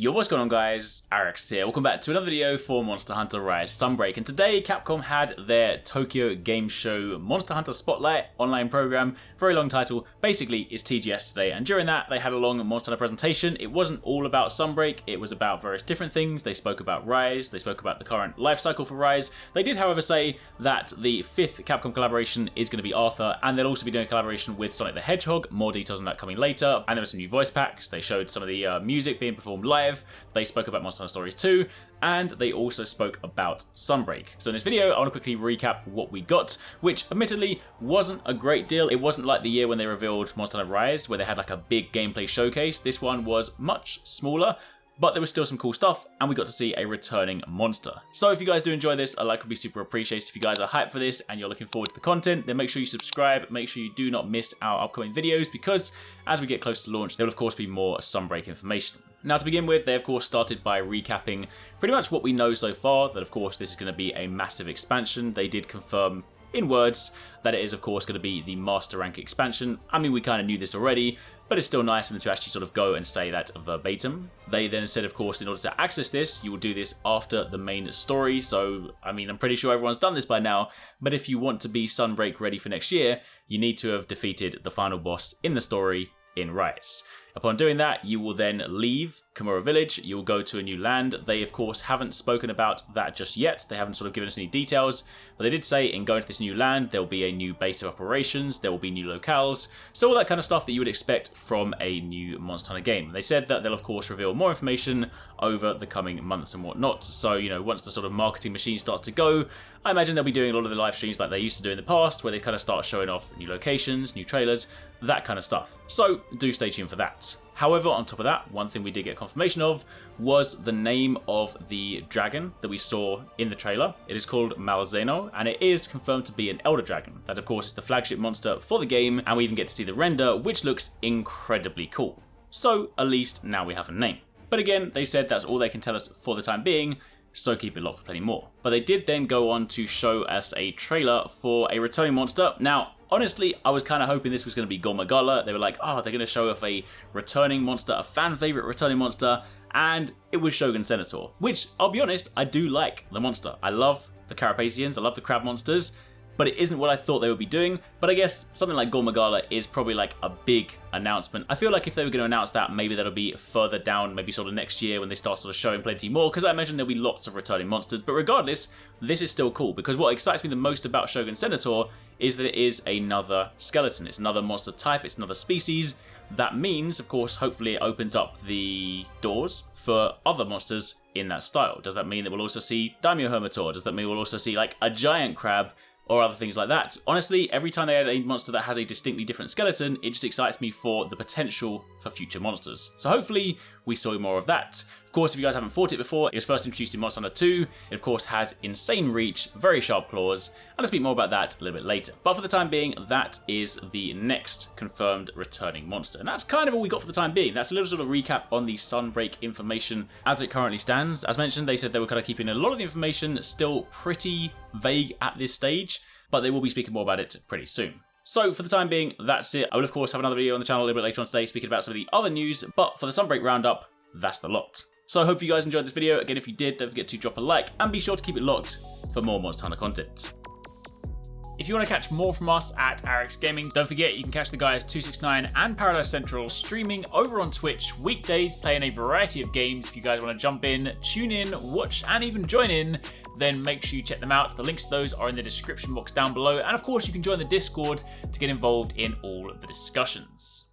Yo, what's going on guys, HyperX here, welcome back to another video for Monster Hunter Rise Sunbreak, and today Capcom had their Tokyo Game Show Monster Hunter Spotlight online program. Very long title, basically it's TGS today, and during that they had a long Monster Hunter presentation. It wasn't all about Sunbreak, it was about various different things. They spoke about Rise, they spoke about the current life cycle for Rise. They did however say that the 5th Capcom collaboration is going to be Arthur, and they'll also be doing a collaboration with Sonic the Hedgehog. More details on that coming later, and there were some new voice packs. They showed some of the music being performed live. They spoke about Monster Hunter Stories 2, and they also spoke about Sunbreak. So in this video, I want to quickly recap what we got, which admittedly wasn't a great deal. It wasn't like the year when they revealed Monster Hunter Rise, where they had like a big gameplay showcase. This one was much smaller, but there was still some cool stuff, and we got to see a returning monster. So if you guys do enjoy this, a like would be super appreciated. If you guys are hyped for this and you're looking forward to the content, then make sure you subscribe, make sure you do not miss our upcoming videos, because as we get close to launch, there will of course be more Sunbreak information. Now to begin with, they of course started by recapping pretty much what we know so far, that of course this is going to be a massive expansion. They did confirm in words that it is of course going to be the Master Rank expansion. I mean, we kind of knew this already, but it's still nice for them to actually sort of go and say that verbatim. They then said, of course, in order to access this, you will do this after the main story. So, I mean, I'm pretty sure everyone's done this by now, but if you want to be Sunbreak ready for next year, you need to have defeated the final boss in the story in Rise. Upon doing that, you will then leave Kimura Village, you will go to a new land. They of course haven't spoken about that just yet, they haven't sort of given us any details, but they did say in going to this new land, there will be a new base of operations, there will be new locales, so all that kind of stuff that you would expect from a new Monster Hunter game. They said that they'll of course reveal more information over the coming months and whatnot, so you know, once the sort of marketing machine starts to go, I imagine they'll be doing a lot of the live streams like they used to do in the past, where they kind of start showing off new locations, new trailers, that kind of stuff. So do stay tuned for that. However, on top of that, one thing we did get confirmation of was the name of the dragon that we saw in the trailer. It is called Malzeno, and it is confirmed to be an Elder Dragon. That of course is the flagship monster for the game, and we even get to see the render, which looks incredibly cool. So at least now we have a name. But again, they said that's all they can tell us for the time being, so keep it locked for plenty more. But they did then go on to show us a trailer for a returning monster. Now, honestly, I was kind of hoping this was going to be Gomagala. They were like, oh, they're going to show off a returning monster, a fan favorite returning monster, and it was Shogun Senator, which, I'll be honest, I do like the monster. I love the Carapacians, I love the crab monsters, but it isn't what I thought they would be doing. But I guess something like Gomagala is probably like a big announcement. I feel like if they were going to announce that, maybe that'll be further down, maybe sort of next year when they start sort of showing plenty more, because I imagine there'll be lots of returning monsters. But regardless, this is still cool, because what excites me the most about Shogun Senator is that it is another skeleton. It's another monster type, it's another species. That means, of course, hopefully it opens up the doors for other monsters in that style. Does that mean that we'll also see Daimyo Hermitor? Does that mean we'll also see like a giant crab or other things like that? Honestly, every time they add a monster that has a distinctly different skeleton, it just excites me for the potential for future monsters. So hopefully we saw more of that. Of course, if you guys haven't fought it before, it was first introduced in Monster Hunter 2. It of course has insane reach, very sharp claws, and I'll speak more about that a little bit later. But for the time being, that is the next confirmed returning monster. And that's kind of all we got for the time being. That's a little sort of recap on the Sunbreak information as it currently stands. As mentioned, they said they were kind of keeping a lot of the information still pretty vague at this stage, but they will be speaking more about it pretty soon. So for the time being, that's it. I will of course have another video on the channel a little bit later on today speaking about some of the other news, but for the Sunbreak roundup, that's the lot. So I hope you guys enjoyed this video. Again, if you did, don't forget to drop a like and be sure to keep it locked for more Monster Hunter content. If you want to catch more from us at HyperX Gaming, don't forget you can catch the guys TwoSixNine and Paradise Central streaming over on Twitch weekdays, playing a variety of games. If you guys want to jump in, tune in, watch, and even join in, then make sure you check them out. The links to those are in the description box down below, and of course you can join the Discord to get involved in all of the discussions.